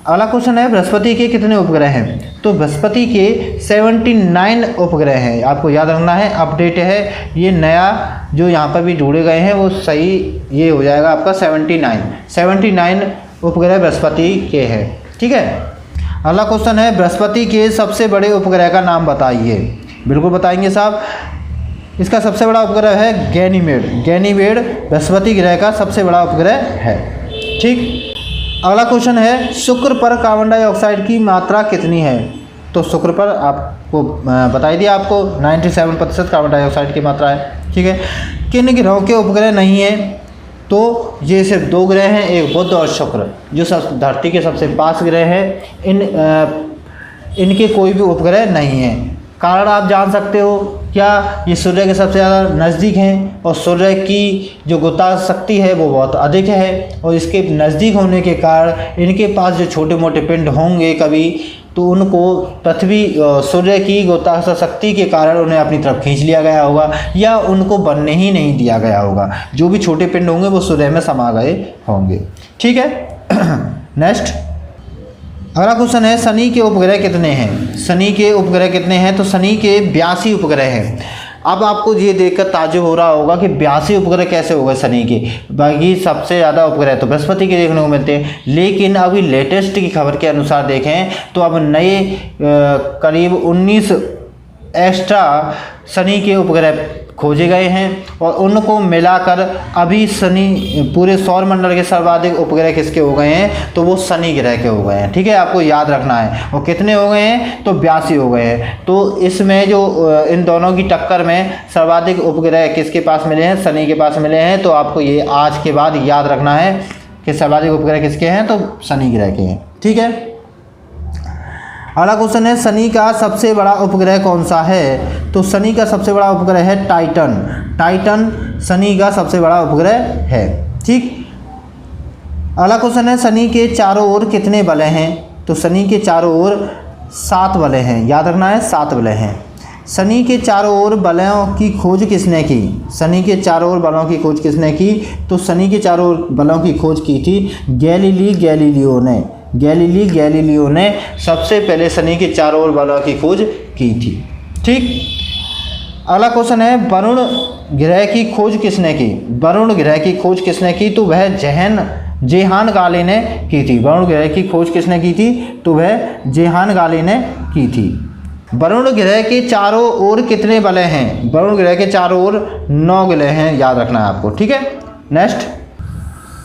अगला क्वेश्चन है बृहस्पति के कितने उपग्रह हैं? तो बृहस्पति के 79 उपग्रह हैं। आपको याद रखना है, अपडेट है ये नया जो यहाँ पर भी जोड़े गए हैं वो सही ये हो जाएगा आपका 79 उपग्रह बृहस्पति के हैं। ठीक है, अगला क्वेश्चन है बृहस्पति के सबसे बड़े उपग्रह का नाम बताइए। बिल्कुल बताएंगे साहब। इसका सबसे बड़ा उपग्रह है गैनीमेड बृहस्पति ग्रह का सबसे बड़ा उपग्रह है। ठीक, अगला क्वेश्चन है शुक्र पर कार्बन डाइऑक्साइड की मात्रा कितनी है? तो शुक्र पर आपको बताई दिया, आपको 97% कार्बन डाइऑक्साइड की मात्रा है। ठीक है, किन ग्रहों के उपग्रह नहीं है? तो ये सिर्फ 2 ग्रह हैं, एक बुध और शुक्र, जो धरती के सबसे पास ग्रह है। इनके कोई भी उपग्रह नहीं है। कारण आप जान सकते हो क्या? ये सूर्य के सबसे ज़्यादा नज़दीक हैं और सूर्य की जो गुरुत्वाकर्षण शक्ति है वो बहुत अधिक है और इसके नज़दीक होने के कारण इनके पास जो छोटे मोटे पिंड होंगे कभी तो उनको सूर्य की गुरुत्वाकर्षण शक्ति के कारण उन्हें अपनी तरफ खींच लिया गया होगा या उनको बनने ही नहीं दिया गया होगा। जो भी छोटे पिंड होंगे वो सूर्य में समा गए होंगे। ठीक है, नेक्स्ट अगला क्वेश्चन है शनि के उपग्रह कितने हैं? शनि के उपग्रह कितने हैं? तो शनि के 82 उपग्रह हैं। अब आपको ये देखकर ताज्जुब हो रहा होगा कि 82 उपग्रह कैसे हो गए शनि के? बाकी सबसे ज़्यादा उपग्रह तो बृहस्पति के देखने को मिलते हैं, लेकिन अभी लेटेस्ट की खबर के अनुसार देखें तो अब नए करीब 19 एक्स्ट्रा शनि के उपग्रह खोजे गए हैं और उनको मिलाकर अभी शनि पूरे सौरमंडल के सर्वाधिक उपग्रह किसके हो गए हैं? तो वो शनि ग्रह के हो गए हैं। ठीक है, आपको याद रखना है। और कितने हो गए हैं? तो 82 हो गए हैं। तो इसमें जो इन दोनों की टक्कर में सर्वाधिक उपग्रह किसके पास मिले हैं? शनि के पास मिले हैं। तो आपको ये आज के बाद याद रखना है कि सर्वाधिक उपग्रह किसके हैं? तो शनि ग्रह के हैं। ठीक है, अगला क्वेश्चन है शनि का सबसे बड़ा उपग्रह कौन सा है? तो शनि का सबसे बड़ा उपग्रह है टाइटन शनि का सबसे बड़ा उपग्रह है। ठीक, अगला क्वेश्चन है शनि के चारों ओर कितने वलय हैं? तो शनि के चारों ओर 7 वलय हैं। याद रखना है, 7 वलय हैं। शनि के चारों ओर वलयों की खोज किसने की? शनि के चारों ओर वलयों की खोज किसने की? तो शनि के चारों ओर वलयों की खोज की थी गैलीलियो ने सबसे पहले शनि के चारों ओर वलयों की खोज की थी। ठीक, अगला क्वेश्चन है वरुण ग्रह की खोज किसने की? वरुण ग्रह की खोज किसने की? तो वह जेहान गाले ने की थी। वरुण ग्रह की खोज किसने की थी? तो वह जेहान गाले ने की थी। वरुण ग्रह के चारों ओर कितने वलय हैं? वरुण ग्रह के चारों ओर 9 वलय हैं। याद रखना है आपको। ठीक है, नेक्स्ट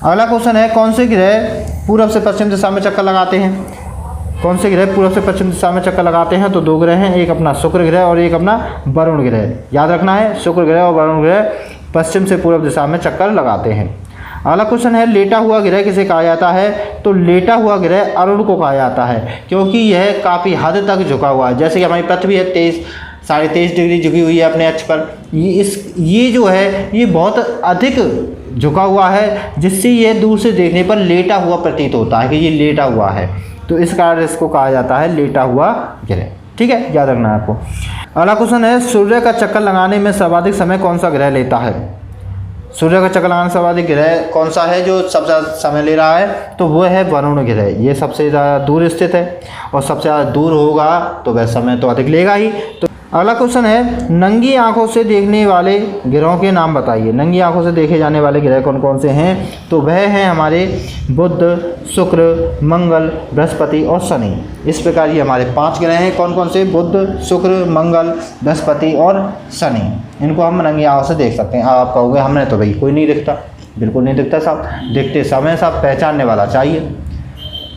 अगला क्वेश्चन है कौन से ग्रह पूर्व से पश्चिम दिशा में चक्कर लगाते हैं? कौन से ग्रह पूर्व से पश्चिम दिशा में चक्कर लगाते हैं? तो 2 ग्रह हैं, एक अपना शुक्र ग्रह और एक अपना वरुण ग्रह। याद रखना है, शुक्र ग्रह और वरुण ग्रह पश्चिम से पूर्व दिशा में चक्कर लगाते हैं। अगला क्वेश्चन है लेटा हुआ ग्रह किसे कहा जाता है? तो लेटा हुआ ग्रह अरुण को कहा जाता है, क्योंकि यह काफ़ी हद तक झुका हुआ है। जैसे कि हमारी पृथ्वी है 23-23.5 डिग्री झुकी हुई है अपने अक्ष पर। ये जो है ये बहुत अधिक झुका हुआ है, जिससे ये दूर से देखने पर लेटा हुआ प्रतीत होता है कि ये लेटा हुआ है। तो इस कारण इसको कहा जाता है लेटा हुआ ग्रह। ठीक है, याद रखना है आपको। अगला क्वेश्चन है सूर्य का चक्कर लगाने में सर्वाधिक समय कौन सा ग्रह लेता है? सूर्य का चक्कर लगाने से सर्वाधिक ग्रह कौन सा है जो सबसे ज़्यादा समय ले रहा है? तो वो है वरुण ग्रह। ये सबसे ज़्यादा दूर स्थित है और सबसे ज़्यादा दूर होगा तो वह समय तो अधिक लेगा ही। तो अगला क्वेश्चन है, नंगी आंखों से देखने वाले ग्रहों के नाम बताइए। नंगी आंखों से देखे जाने वाले ग्रह कौन कौन से हैं? तो वह हैं हमारे बुध, शुक्र, मंगल, बृहस्पति और शनि। इस प्रकार ये हमारे 5 ग्रह हैं। कौन कौन से? बुध, शुक्र, मंगल, बृहस्पति और शनि। इनको हम नंगी आंखों से देख सकते हैं। आप कहोगे हमने तो भाई कोई नहीं दिखता। बिल्कुल नहीं दिखता साहब, दिखते समय साहब पहचानने वाला चाहिए,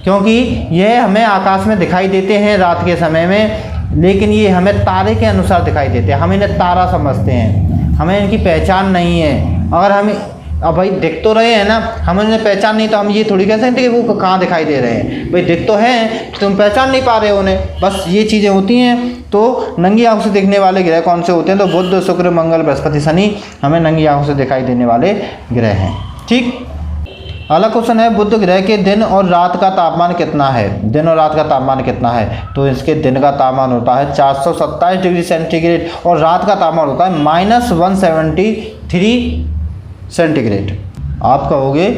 क्योंकि यह हमें आकाश में दिखाई देते हैं रात के समय में, लेकिन ये हमें तारे के अनुसार दिखाई देते हैं। हम इन्हें तारा समझते हैं, हमें इनकी पहचान नहीं है। अगर हम अब भाई दिख तो रहे हैं ना, हम इन्हें पहचान नहीं तो हम ये थोड़ी कह सकते कि वो कहाँ दिखाई दे रहे हैं। भाई दिख तो हैं, तुम पहचान नहीं पा रहे हो उन्हें, बस ये चीज़ें होती हैं। तो नंगी आंखों से देखने वाले ग्रह कौन से होते हैं? तो बुध, शुक्र, मंगल, बृहस्पति, शनि हमें नंगी आंखों से दिखाई देने वाले ग्रह हैं। ठीक। अगला क्वेश्चन है, बुध ग्रह के दिन और रात का तापमान कितना है? दिन और रात का तापमान कितना है? तो इसके दिन का तापमान होता है 427 डिग्री सेंटीग्रेड और रात का तापमान होता है -173 सेंटीग्रेड। आप कहोगे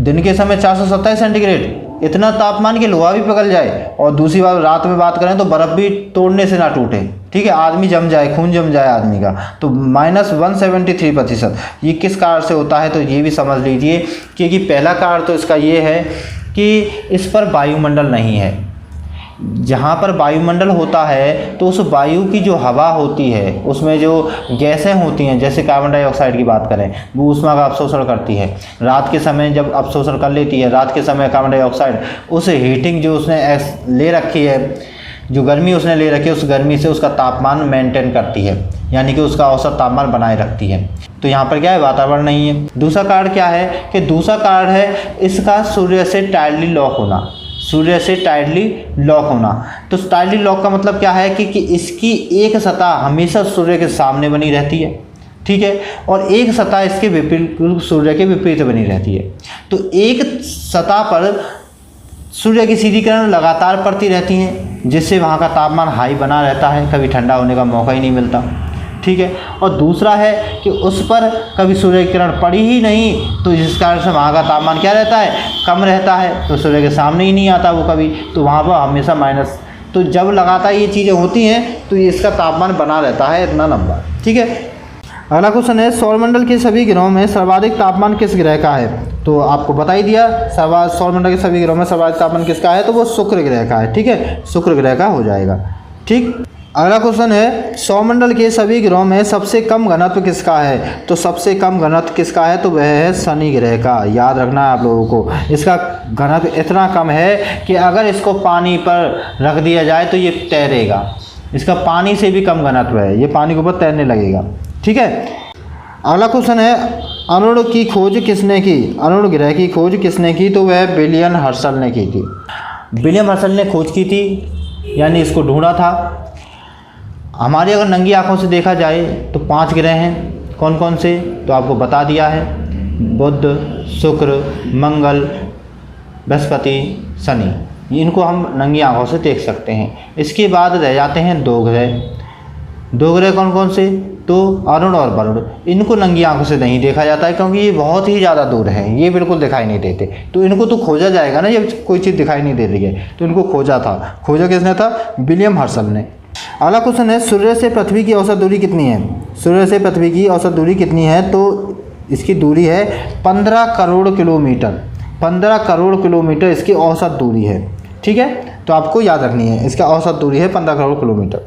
दिन के समय 427 सेंटीग्रेड, इतना तापमान कि लोहा भी पिघल जाए, और दूसरी बात रात में बात करें तो बर्फ़ भी तोड़ने से ना टूटे। ठीक है, आदमी जम जाए, खून जम जाए आदमी का। तो -173%। ये किस कारण से होता है? तो ये भी समझ लीजिए, क्योंकि पहला कारण तो इसका ये है कि इस पर वायुमंडल नहीं है। जहाँ पर वायुमंडल होता है तो उस वायु की जो हवा होती है उसमें जो गैसें होती हैं, जैसे कार्बन डाइऑक्साइड की बात करें, वो ऊष्मा का अवशोषण करती है। रात के समय जब अवशोषण कर लेती है, रात के समय कार्बन डाइऑक्साइड उस हीटिंग जो उसने ले रखी है, जो गर्मी उसने ले रखी है, उस गर्मी से उसका तापमान मेंटेन करती है, यानी कि उसका औसत तापमान बनाए रखती है। तो यहाँ पर क्या है? वातावरण नहीं है। दूसरा कारण क्या है? कि दूसरा कारण है इसका सूर्य से टाइडली लॉक होना। सूर्य से टाइडली लॉक होना। तो टाइडली लॉक का मतलब क्या है कि इसकी एक सतह हमेशा सूर्य के सामने बनी रहती है, ठीक है, और एक सतह इसके विपरीत, सूर्य के विपरीत बनी रहती है। तो एक सतह पर सूर्य की सीधी किरण लगातार पड़ती रहती हैं, जिससे वहाँ का तापमान हाई बना रहता है, कभी ठंडा होने का मौका ही नहीं मिलता। ठीक है, और दूसरा है कि उस पर कभी सूर्य की किरण पड़ी ही नहीं, तो जिस कारण से वहाँ का तापमान क्या रहता है? कम रहता है, तो सूर्य के सामने ही नहीं आता वो कभी, तो वहाँ पर हमेशा माइनस। तो जब लगातार ये चीज़ें होती हैं तो इसका तापमान बना रहता है इतना लंबा। ठीक है। अगला क्वेश्चन है, सौरमंडल के सभी ग्रहों में सर्वाधिक तापमान किस ग्रह का है? तो आपको बता ही दिया, सौरमंडल के सभी ग्रहों में सर्वाधिक तापमान किसका है? तो वो शुक्र ग्रह का है। ठीक है, शुक्र ग्रह का हो जाएगा। ठीक। अगला क्वेश्चन है, सौरमंडल के सभी ग्रहों में सबसे कम घनत्व किसका है? तो सबसे कम घनत्व किसका है? तो वह है शनि ग्रह का। याद रखना है आप लोगों को, इसका घनत्व इतना कम है कि अगर इसको पानी पर रख दिया जाए तो ये तैरेगा। इसका पानी से भी कम घनत्व है, ये पानी के ऊपर तैरने लगेगा। ठीक है। अगला क्वेश्चन है, अरुण की खोज किसने की? अरुण ग्रह की खोज किसने की? तो वह विलियम हर्शल ने की थी। विलियम हर्शल ने खोज की थी, यानी इसको ढूंढा था। हमारी अगर नंगी आंखों से देखा जाए तो 5 ग्रह हैं। कौन कौन से? तो आपको बता दिया है, बुध, शुक्र, मंगल, बृहस्पति, शनि। इनको हम नंगी आंखों से देख सकते हैं। इसके बाद रह जाते हैं 2 ग्रह। 2 ग्रह कौन कौन से? तो अरुण और वरुण। इनको नंगी आंखों से नहीं देखा जाता है, क्योंकि ये बहुत ही ज़्यादा दूर हैं, ये बिल्कुल दिखाई नहीं देते। तो इनको तो खोजा जाएगा ना, जब कोई चीज़ दिखाई नहीं दे रही है तो इनको खोजा था। खोजा किसने था? विलियम हर्शल ने। अगला क्वेश्चन है, सूर्य से पृथ्वी की औसत दूरी कितनी है? सूर्य से पृथ्वी की औसत दूरी कितनी है? तो इसकी दूरी है 15 करोड़ किलोमीटर। 15 करोड़ किलोमीटर इसकी औसत दूरी है। ठीक है, तो आपको याद रखनी है, इसका औसत दूरी है 15 करोड़ किलोमीटर।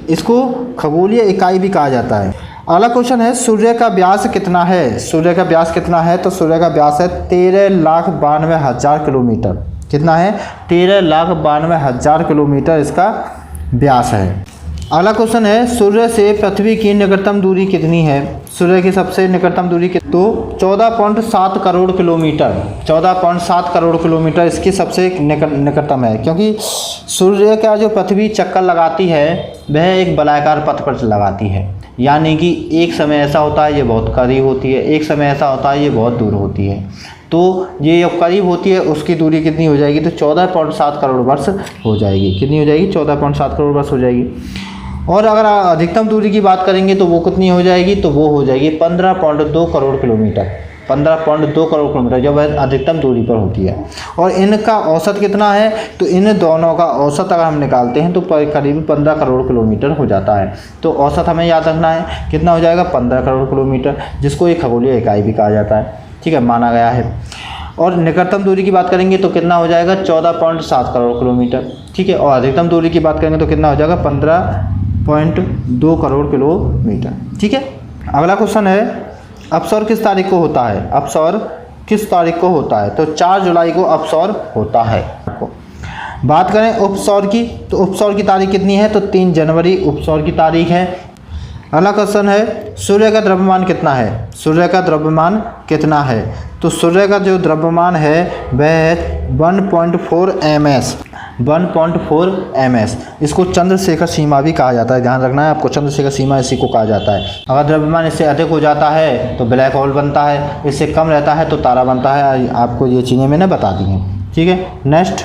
इसको खगोलीय इकाई भी कहा जाता है। अगला क्वेश्चन है, सूर्य का व्यास कितना है? सूर्य का व्यास कितना है? तो सूर्य का व्यास है 13,92,000 किलोमीटर। कितना है? 13,92,000 किलोमीटर इसका व्यास है। अगला क्वेश्चन है, सूर्य से पृथ्वी की निकटतम दूरी कितनी है? सूर्य की सबसे निकटतम दूरी तो 14.7 करोड़ किलोमीटर। 14.7 करोड़ किलोमीटर इसकी सबसे निकटतम है, क्योंकि सूर्य का जो पृथ्वी चक्कर लगाती है वह एक वलयाकार पथ पर लगाती है, यानी कि एक समय ऐसा होता है ये बहुत करीब होती है, एक समय ऐसा होता है ये बहुत दूर होती है। तो ये जब करीब होती है उसकी दूरी कितनी हो जाएगी? तो 14.7 करोड़ वर्ष हो जाएगी। कितनी हो जाएगी? 14.7 करोड़ वर्ष हो जाएगी। और अगर अधिकतम दूरी की बात करेंगे तो वो कितनी हो जाएगी, तो वो हो जाएगी 15.2 करोड़ किलोमीटर। 15.2 करोड़ किलोमीटर जब अधिकतम दूरी पर होती है। और इनका औसत कितना है, तो इन दोनों का औसत अगर हम निकालते हैं तो करीब 15 करोड़ किलोमीटर हो जाता है। तो औसत हमें याद रखना है, कितना हो जाएगा, 15 करोड़ किलोमीटर, जिसको एक खगोलीय इकाई भी कहा जाता है। ठीक है, माना गया है। और निकटतम दूरी की बात करेंगे तो कितना हो जाएगा, 14.7 करोड़ किलोमीटर। ठीक है, और अधिकतम दूरी की बात करेंगे तो कितना हो जाएगा, 15.2 करोड़ किलोमीटर। ठीक है, अगला क्वेश्चन है, अपसौर किस तारीख को होता है। अपसौर किस तारीख को होता है, तो 4 जुलाई को अपसौर होता है। बात करें उपसौर की, तो उपसौर की तारीख कितनी है, तो 3 जनवरी उपसौर की तारीख है। अगला क्वेश्चन है, सूर्य का द्रव्यमान कितना है। सूर्य का द्रव्यमान कितना है, तो सूर्य का जो द्रव्यमान है वह है 1.4 ms। 1.4 ms, इसको चंद्रशेखर सीमा भी कहा जाता है, ध्यान रखना है आपको, चंद्रशेखर सीमा इसी को कहा जाता है। अगर द्रव्यमान इससे अधिक हो जाता है तो ब्लैक होल बनता है, इससे कम रहता है तो तारा बनता है। आपको ये चीज़ें मैंने बता दी हैं। ठीक है, नेक्स्ट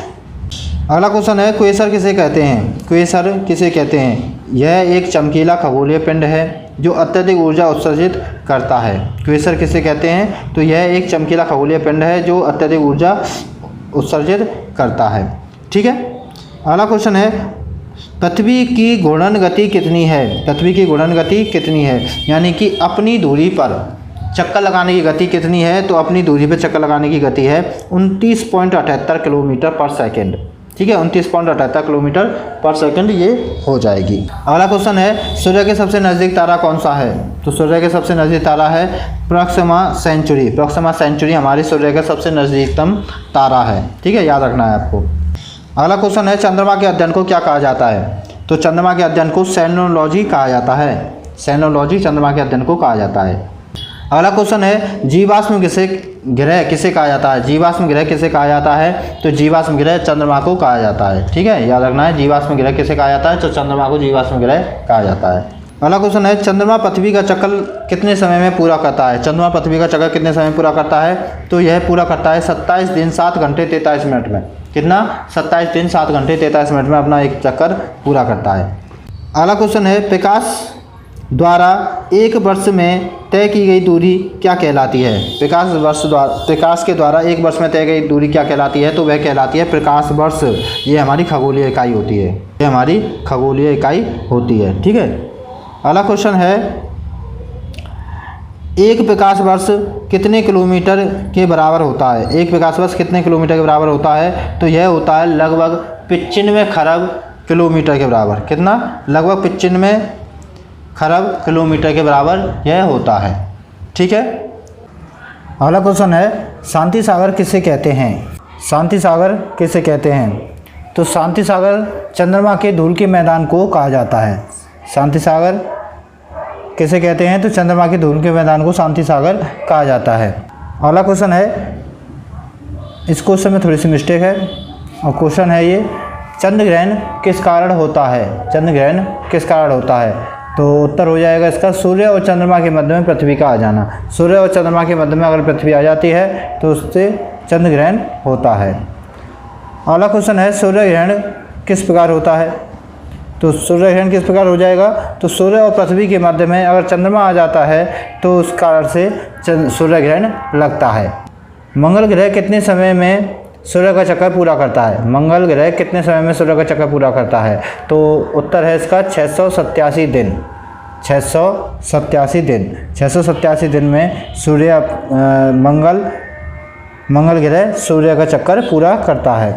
अगला क्वेश्चन है, क्वेसर किसे कहते हैं। क्वेसर किसे कहते हैं, यह एक चमकीला खगोलीय पिंड है जो अत्यधिक ऊर्जा उत्सर्जित करता है। क्वेसर किसे कहते हैं, तो यह एक चमकीला खगोलीय पिंड है जो अत्यधिक ऊर्जा उत्सर्जित करता है। ठीक है, अगला क्वेश्चन है, पृथ्वी की घूर्णन गति कितनी है। पृथ्वी की घूर्णन गति कितनी है, यानी कि अपनी दूरी पर चक्कर लगाने की गति कितनी है, तो अपनी दूरी पर चक्कर लगाने की गति है 29.78 किलोमीटर पर सेकेंड। ठीक है, 29.78 किलोमीटर पर सेकंड ये हो जाएगी। अगला क्वेश्चन है, सूर्य के सबसे नज़दीक तारा कौन सा है, तो सूर्य के सबसे नज़दीक तारा है प्रोक्सिमा सेंचुरी। प्रोक्सिमा सेंचुरी हमारी सूर्य का सबसे नज़दीकतम तारा है। ठीक है, याद रखना है आपको। अगला क्वेश्चन है, चंद्रमा के अध्ययन को क्या कहा जाता है, तो चंद्रमा के अध्ययन को सेनोलॉजी कहा जाता है। सेनोलॉजी चंद्रमा के अध्ययन को कहा जाता है। अगला क्वेश्चन है, जीवाश्म ग्रह किसे कहा जाता है। जीवाश्म ग्रह किसे कहा जाता है, तो जीवाश्म ग्रह चंद्रमा को कहा जाता है। ठीक है, याद रखना है, जीवाश्म ग्रह किसे कहा जाता है, तो चंद्रमा को जीवाश्म ग्रह कहा जाता है। अगला क्वेश्चन है, चंद्रमा पृथ्वी का चक्कर कितने समय में पूरा करता है। चंद्रमा पृथ्वी का चक्कर कितने समय में पूरा करता है, तो यह पूरा करता है 27 दिन 7 घंटे 43 मिनट में। कितना, 27 दिन 7 घंटे 43 मिनट में अपना एक चक्कर पूरा करता है। अगला क्वेश्चन है, प्रकाश द्वारा एक वर्ष में तय की गई दूरी क्या कहलाती है। प्रकाश के द्वारा एक वर्ष में तय गई दूरी क्या कहलाती है, तो वह कहलाती है प्रकाश वर्ष। ये हमारी खगोलीय इकाई होती है, ये हमारी खगोलीय इकाई होती है। ठीक है, अगला क्वेश्चन है, एक प्रकाश वर्ष कितने किलोमीटर के बराबर होता है। एक प्रकाश वर्ष कितने किलोमीटर के बराबर होता है, तो यह होता है लगभग 95 खरब किलोमीटर के बराबर। कितना, लगभग 95 खरब किलोमीटर के बराबर यह होता है। ठीक है, अगला क्वेश्चन है, शांति सागर किसे कहते हैं। शांति सागर किसे कहते हैं, तो शांति सागर चंद्रमा के धूल के मैदान को कहा जाता है। शांति सागर किसे कहते हैं, तो चंद्रमा के धूल के मैदान को शांति सागर कहा जाता है। अगला क्वेश्चन है, इस क्वेश्चन में थोड़ी सी मिस्टेक है, और क्वेश्चन है ये, चंद्र ग्रहण किस कारण होता है। चंद्र ग्रहण किस कारण होता है, तो उत्तर हो जाएगा इसका, सूर्य और चंद्रमा के मध्य में पृथ्वी का आ जाना। सूर्य और चंद्रमा के मध्य में अगर पृथ्वी आ जाती है तो उससे चंद्र ग्रहण होता है। अगला क्वेश्चन है, सूर्य ग्रहण किस प्रकार होता है, तो सूर्य ग्रहण किस प्रकार हो जाएगा, तो सूर्य और पृथ्वी के मध्य में अगर चंद्रमा आ जाता है तो उस कारण से सूर्य ग्रहण लगता है। मंगल ग्रह कितने समय में सूर्य का चक्कर पूरा करता है। मंगल ग्रह कितने समय में सूर्य का चक्कर पूरा करता है, तो उत्तर है इसका 687 दिन। 687 दिन, 687 दिन में सूर्य मंगल ग्रह सूर्य का चक्कर पूरा करता है।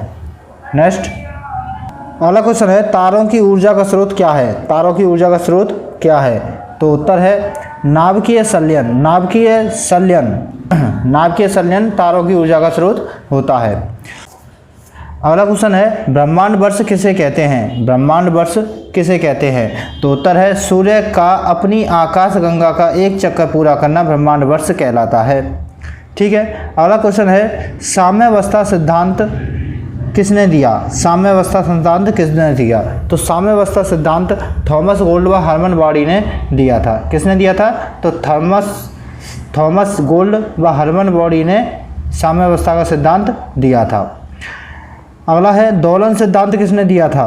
नेक्स्ट अगला क्वेश्चन है, तारों की ऊर्जा का स्रोत क्या है। तारों की ऊर्जा का स्रोत क्या है, तो उत्तर है नाभिकीय संलयन। नाभिकीय संलयन तारों की ऊर्जा का स्रोत होता है। अगला क्वेश्चन है, ब्रह्मांड वर्ष किसे कहते हैं। ब्रह्मांड वर्ष किसे कहते हैं, तो उत्तर है सूर्य का अपनी आकाशगंगा का एक चक्कर पूरा करना ब्रह्मांड वर्ष कहलाता है। ठीक है, अगला क्वेश्चन है, साम्यावस्था सिद्धांत किसने दिया। साम्यावस्था सिद्धांत किसने दिया, तो साम्यावस्था सिद्धांत थॉमस गोल्ड व हर्मन बॉडी ने दिया था। किसने दिया था, तो थॉमस गोल्ड व हर्मन बॉडी ने साम्यावस्था का सिद्धांत दिया था। अगला है, दोलन सिद्धांत किसने दिया था,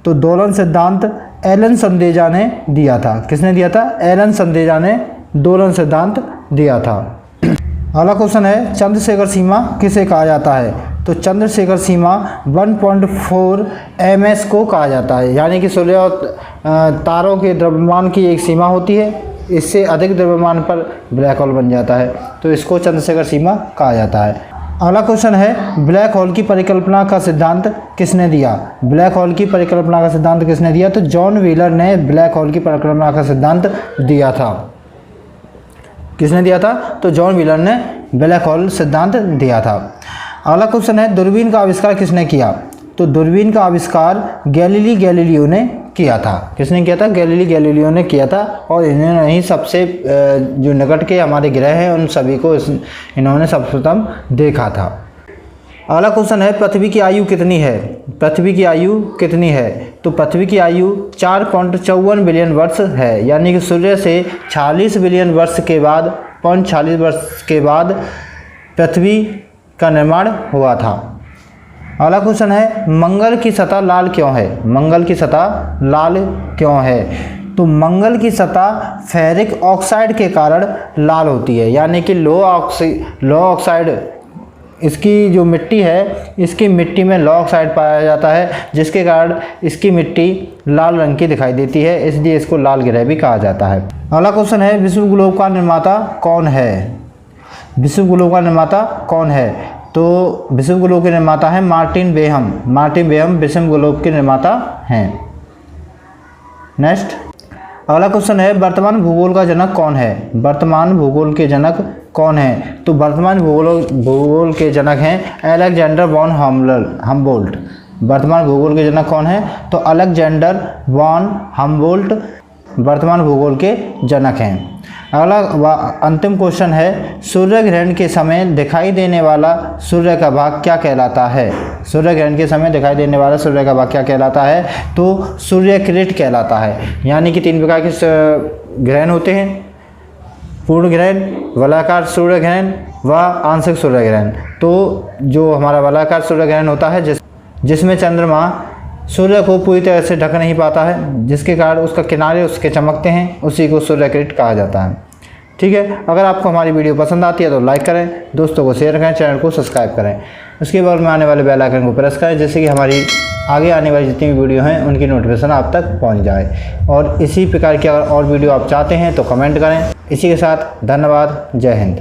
तो दोलन सिद्धांत एलन संदेजा ने दिया था। किसने दिया था? एलन संदेजा ने दोलन सिद्धांत दिया था। अगला क्वेश्चन है चंद्रशेखर सीमा किसे कहा जाता है? तो चंद्रशेखर सीमा 1.4 ms को कहा जाता है, यानी कि सूर्य और तारों के द्रव्यमान की एक सीमा होती है, इससे अधिक द्रव्यमान पर ब्लैक होल बन जाता है, तो इसको चंद्रशेखर सीमा कहा जाता है। अगला क्वेश्चन है ब्लैक होल की परिकल्पना का सिद्धांत किसने दिया? ब्लैक होल की परिकल्पना का सिद्धांत किसने दिया? तो जॉन व्हीलर ने ब्लैक होल की परिकल्पना का सिद्धांत दिया था। किसने दिया था? तो जॉन व्हीलर ने ब्लैक होल सिद्धांत दिया था। अगला क्वेश्चन है दूरबीन का आविष्कार किसने किया? तो दूरबीन का आविष्कार गैलीलियो ने किया था। किसने किया था? गैलीलियो ने किया था, और इन्होंने ही सबसे जो निकट के हमारे ग्रह हैं उन सभी को इन्होंने सर्वप्रथम देखा था। अगला क्वेश्चन है पृथ्वी की आयु कितनी है? पृथ्वी की आयु कितनी है? तो पृथ्वी की आयु 4.54 बिलियन वर्ष है, यानी कि सूर्य से 46 बिलियन वर्ष के बाद 46 वर्ष के बाद पृथ्वी का निर्माण हुआ था। अगला क्वेश्चन है मंगल की सतह लाल क्यों है? मंगल की सतह लाल क्यों है? तो मंगल की सतह फेरिक ऑक्साइड के कारण लाल होती है, यानी कि लो ऑक्साइड इसकी जो मिट्टी है, इसकी मिट्टी में लो ऑक्साइड पाया जाता है, जिसके कारण इसकी मिट्टी लाल रंग की दिखाई देती है, इसलिए इसको लाल ग्रह भी कहा जाता है। अगला क्वेश्चन है विश्व ग्लोब का निर्माता कौन है? विश्व ग्लोब का निर्माता कौन है? तो विश्व ग्लोब के निर्माता है मार्टिन बेहम। मार्टिन बेहम विश्व ग्लोब के निर्माता हैं। नेक्स्ट अगला क्वेश्चन है वर्तमान भूगोल का जनक कौन है? वर्तमान भूगोल के जनक कौन है? तो वर्तमान भूगोल के जनक हैं अलेक्जेंडर वॉन हम्बोल्ट। वर्तमान भूगोल के जनक कौन है? तो अलेक्जेंडर वॉन हम्बोल्ट वर्तमान भूगोल के जनक हैं। अगला अंतिम क्वेश्चन है सूर्य ग्रहण के समय दिखाई देने वाला सूर्य का भाग क्या कहलाता है? सूर्य ग्रहण के समय दिखाई देने वाला सूर्य का भाग क्या कहलाता है? तो सूर्य किरीट कहलाता है। यानी कि 3 प्रकार के ग्रहण होते हैं, पूर्ण ग्रहण, वलयाकार सूर्य ग्रहण व आंशिक सूर्य ग्रहण। तो जो हमारा वलयाकार सूर्य ग्रहण होता है जिसमें चंद्रमा सूर्य को पूरी तरह से ढक नहीं पाता है, जिसके कारण उसका किनारे उसके चमकते हैं, उसी को सूर्य किरीट कहा जाता है। ठीक है, अगर आपको हमारी वीडियो पसंद आती है तो लाइक करें, दोस्तों को शेयर करें, चैनल को सब्सक्राइब करें, उसके बाद में आने वाले बेल आइकन को प्रेस करें, जिससे कि हमारी आगे आने वाली जितनी भी वीडियो हैं उनकी नोटिफिकेशन आप तक पहुंच जाए। और इसी प्रकार की अगर और वीडियो आप चाहते हैं तो कमेंट करें। इसी के साथ धन्यवाद। जय हिंद।